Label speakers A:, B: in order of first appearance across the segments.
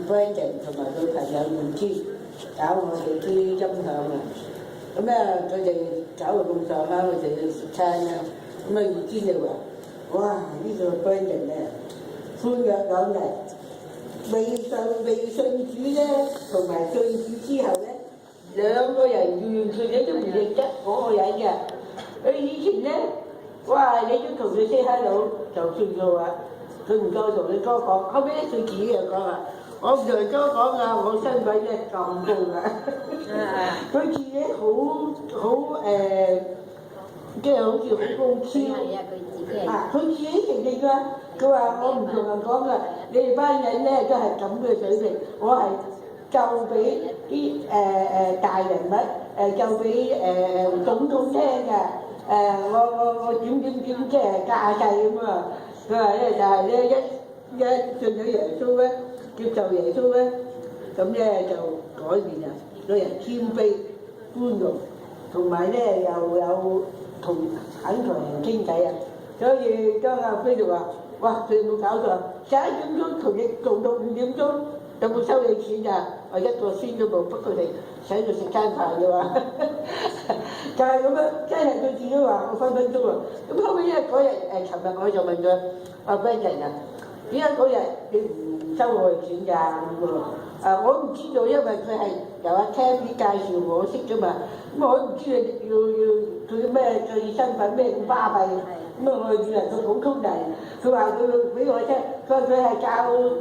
A: Brandon 同埋佢朋友袁之搞我哋啲音響啊，咁咧佢哋搞到咁上下，我哋去食餐啦。咁啊袁之就話：哇！呢個 Brandon 咧歡躍兩日，未信主咧，同埋信主之後咧，兩個人完全你都唔認得嗰個人嘅。佢以前咧，哇！你都同佢 say hello 就算數啦，佢唔夠同你多講。後尾咧，佢自己又講話：我唔同你多講啊，我身份咧咁高㗎。佢自己好即係好似好高超。佢自己承認㗎。佢話：我唔同人講㗎，你哋班人咧都係咁嘅水平，我係就俾啲大人物就俾總統聽㗎。我點即係架勢咁啊！佢話咧就係咧一信咗耶穌咧，接受耶穌咧，咁咧就改變啦，個人謙卑寬容，同埋咧又有肯同人傾偈啊！所以當阿飛就話：哇！佢有冇搞錯？11點鐘同你做到5點鐘，有冇收你錢㗎？我一個先都冇，不過你請佢食餐飯嘅話，就係咁樣，真係佢自己話我分分鐘啊！咁後尾咧嗰日尋日我就問佢阿 Brandon 啊，點解嗰日你唔收我錢㗎？咁喎，我唔知道，因為佢係由阿 Tammy 介紹我識㗎嘛，咁我都唔知要佢咩佢身份咩咁巴閉。咁啊！我以為佢普通人，佢話佢俾我聽，佢係教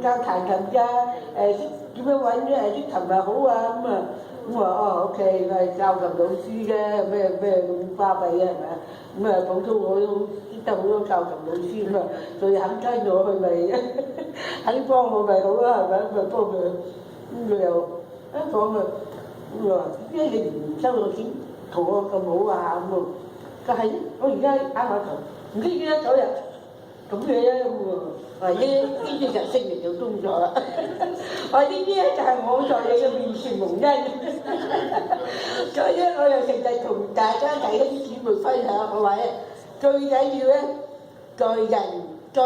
A: 彈琴㗎，識點樣揾識琴咪好啊咁啊！咁話哦 OK，佢係教琴老師啫，咩咁巴閉啊係咪啊？咁啊普通我都識得好多教琴老師咁啊，佢肯跟我去咪肯幫我咪好啦係咪？咁啊幫佢，咁佢又一講佢，咁話點解你唔收我錢同我咁好啊咁啊？佢係我而家啱下頭。唔知點解嗰日咁嘅咧咁喎，呢啲就聖靈做工作啦。話呢啲咧就係我在你嘅面前蒙恩。所以咧我又成日同大家睇啲姊妹分享，我話咧最緊要咧在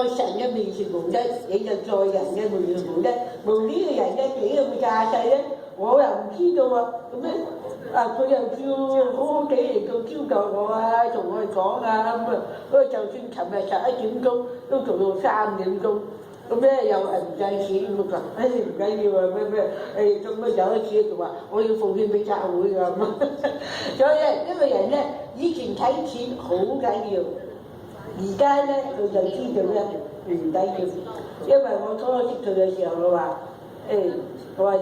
A: 神嘅面前蒙恩，你就在人嘅面前蒙恩。無呢個人嘅幾咁架勢咧，我又唔知道喎。咁咧佢又叫好好地嚟到招待我啊，同我哋講啊咁啊。不過就算尋日11點鐘都做到3點鐘，咁咧又係唔計錢咁啊！唔緊要啊，咩做乜有一次就話我要奉獻俾教會㗎咁。所以咧一個人咧以前睇錢好緊要，而家咧佢就知道咧唔緊要，因為我初識佢嘅時候我話我話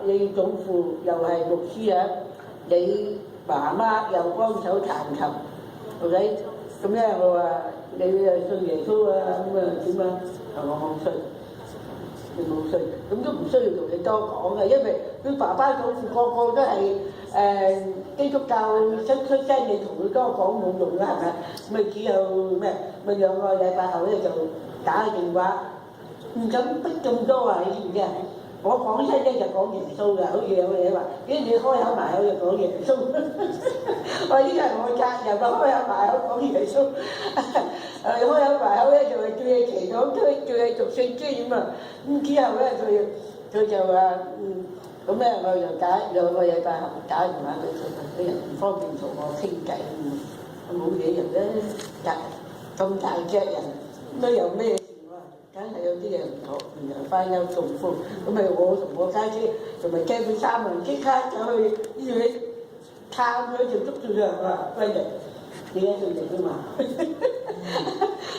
A: 你祖父又係牧師啊，你媽媽又幫手彈琴，係咪？咁咧我話你信耶穌啊，咁啊點啊？我冇信，你冇信，咁都唔需要同你多講嘅，因為佢爸爸祖父個個都係基督教出身，你同佢多講冇用啦，係咪？咁啊只有咩？咪2個禮拜後咧就打個電話，唔敢逼咁多啊！你知唔知啊？我講親咧就講耶穌㗎，好似有個嘢話，咦你開口埋口就講耶穌，我呢個係我責任啊，開口埋口講耶穌，開口埋口咧就係叫你祈禱，叫你讀聖經咁啊，咁之後咧佢就話咁咧我就打2個禮拜後打電話俾佢人唔方便同我傾偈咁，冇嘢人咧咁大隻人，咁有咩？梗係有啲嘢唔妥，然後翻休中風，咁咪我同我家姐同埋姐妹3個人即刻走去醫院探佢就捉住佢話：喂人，你喺度嚟㗎嘛？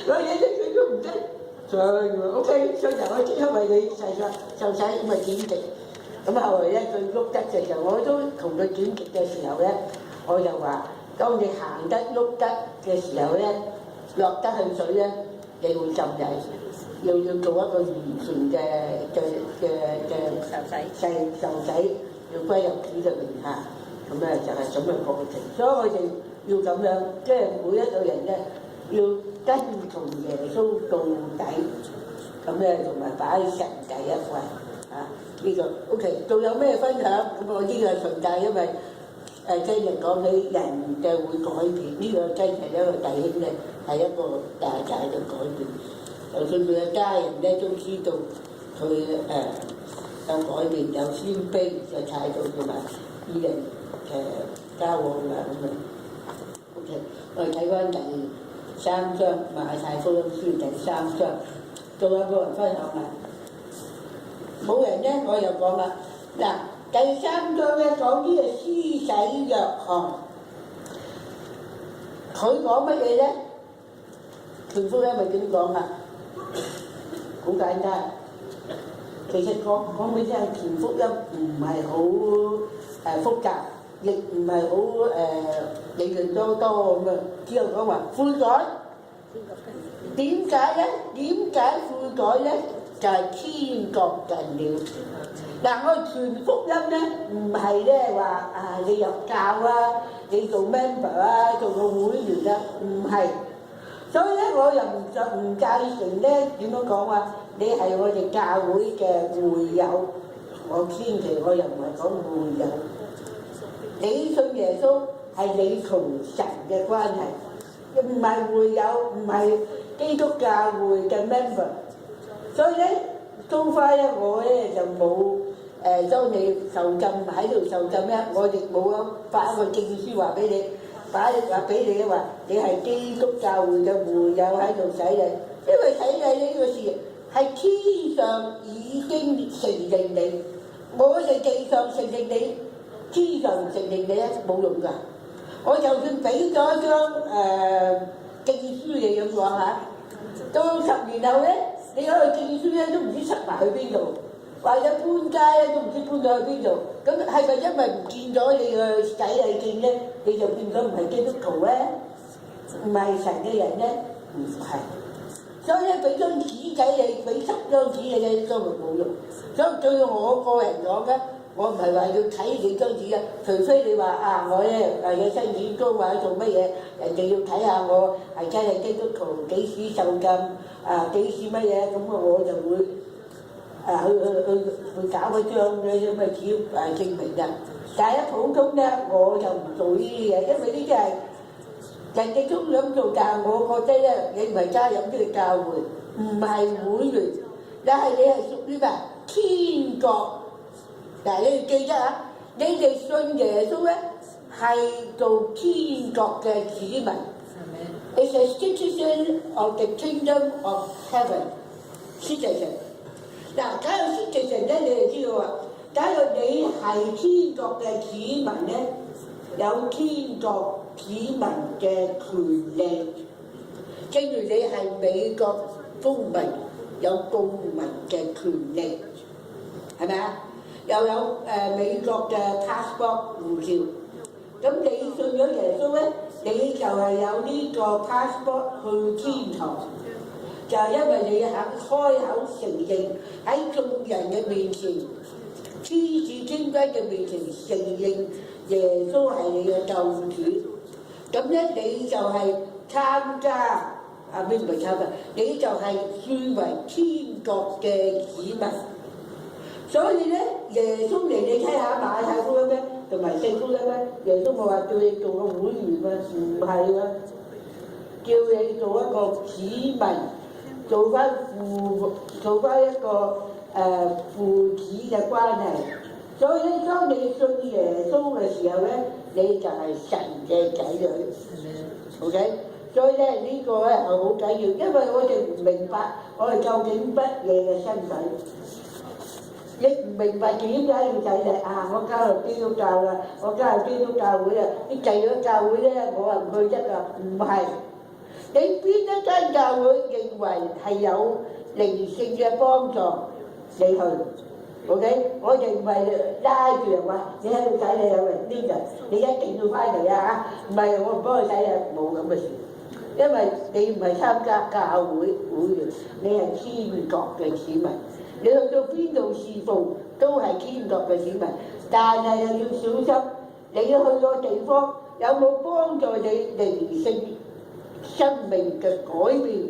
A: 攞嘢啫，佢都唔識。就 OK，所以我即刻為你細咁咪檢極。咁後來咧佢喐得嘅時候，我都同佢檢極嘅時候咧，我就話：當你行得喐得嘅時候咧，落得去水咧，你會浸曳。要做一個完全嘅受洗，要歸入主嘅名下，咁咧就係咁嘅過程。所以我哋要咁樣，即係每一個人咧要跟從耶穌到底，咁咧同埋擺神第一位啊！呢個 OK，仲有咩分享？咁我呢個順帶，因為真係講起人嘅會改變，呢個真係一個弟兄咧係一個大大嘅改變。就算佢嘅家人咧都知道佢有改變，有謙卑嘅態度同埋與人交往啊咁樣。OK，我哋睇翻第3章馬太福音書第3章，仲有個人分享啊？冇人咧，我又講啦。嗱，第3章咧講呢個施洗約翰，佢講乜嘢咧？全福音咪點講啊？好簡單，其實講俾你聽，全福音唔係好複雜，亦唔係好理論多多咁啊。只有講話悔改。點解咧？點解悔改咧？就係天國近了。嗱，我傳福音咧，唔係咧話啊，你入教啊，你做 member 啊，做個會員啊，唔係。所以咧，我又唔贊成咧點樣講啊？你係我哋教會嘅會友，我千祈我又唔係講會友。你信耶穌係你同神嘅關係，唔係會友，唔係基督教會嘅 member。所以咧，蘇花咧，我咧就冇當你受浸喺度受浸咧，我亦冇發一個證書話俾你，話俾你話你係基督教會嘅會友喺度洗禮，因為洗禮呢個事係天上已經承認你，我哋地上承認你，天上承認你咧冇用㗎。我就算俾咗張證書你咁講嚇，到10年後咧，你嗰個證書咧都唔知塞埋去邊度，或者搬街咧都唔知搬咗去邊度。咁係咪因為唔見咗你個洗禮證咧，你就變咗唔係基督徒咧？唔係神嘅人咧？唔係。所以咧，俾張紙仔你，俾10張紙你咧，都冇用。所以對我個人講咧，我唔係話要睇你張紙啊，除非你話啊，我咧有申請工或者做乜嘢，人哋要睇下我係真係基督徒，幾時受浸啊，幾時乜嘢，咁我就會去搞嗰張嘅咁嘅紙證明㗎。但係一普通咧，我就唔做呢啲嘢，因為呢啲係人哋都想做，但係我覺得咧，你唔係加入呢個教會，唔係會員，但係你係屬於咩？天國。嗱，你哋記得啊，你哋信耶穌咧係做天國嘅子民。It's a citizen of the kingdom of heaven. Citizen。嗱，假如 citizen咧，你就知道啊。假如你係天國嘅子民咧，有天國子民嘅權利，正如你係美國公民有公民嘅權利，係咪啊？又有美國嘅 passport 護照，咁你信咗耶穌咧，你就係有呢個 passport 去天堂，就係因為你肯開口承認喺眾人嘅面前，天使天軍嘅面前承認耶穌係你嘅救主，咁咧你就係參加邊唔係參加？你就係算為天國嘅子民。所以咧，耶穌嚟你睇下馬太福音咧，同埋聖福音咧，耶穌冇話叫你做個會員啊，唔係啊，叫你做一個子民，做翻一個父子嘅關係。所以咧，當你信耶穌嘅時候咧，你就係神嘅仔女。OK，所以咧呢個咧係好緊要，因為我哋唔明白我哋究竟乜嘢嘅身份。你唔明白點解要洗禮啊？我加入基督教啦，我加入基督教會啊！啲祭咗教會咧，我話唔去得啊！唔係，你邊一間教會認為係有靈性嘅幫助，你去 ，OK？我哋唔係拉住人話你喺度洗禮有人呢人，你一定要翻嚟啊！唔係我唔幫佢洗禮，冇咁嘅事，因為你唔係參加教會會員，你係天國嘅子民。你去到邊度侍奉都係天國嘅子民，但係又要小心，你要去個地方有冇幫助你靈性生命嘅改變，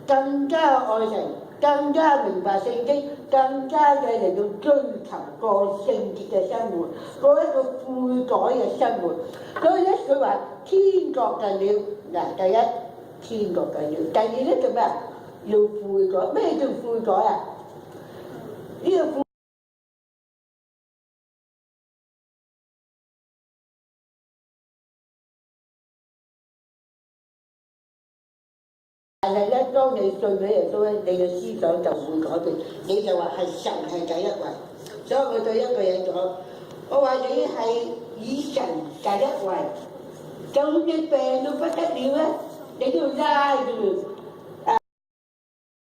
A: 更加愛神，更加明白聖經，更加嘅嚟到追求過聖潔嘅生活，過一個悔改嘅生活。所以咧，佢話天國近了。嗱，第一天國近了，第二咧做咩啊？要悔改。咩叫悔改啊？呢個當你信俾耶穌咧，你嘅思想就會改變，你就話係神係第一位。所以我對一個人講，我話你係以神第一位，就算你病到不得了咧，你都要拉住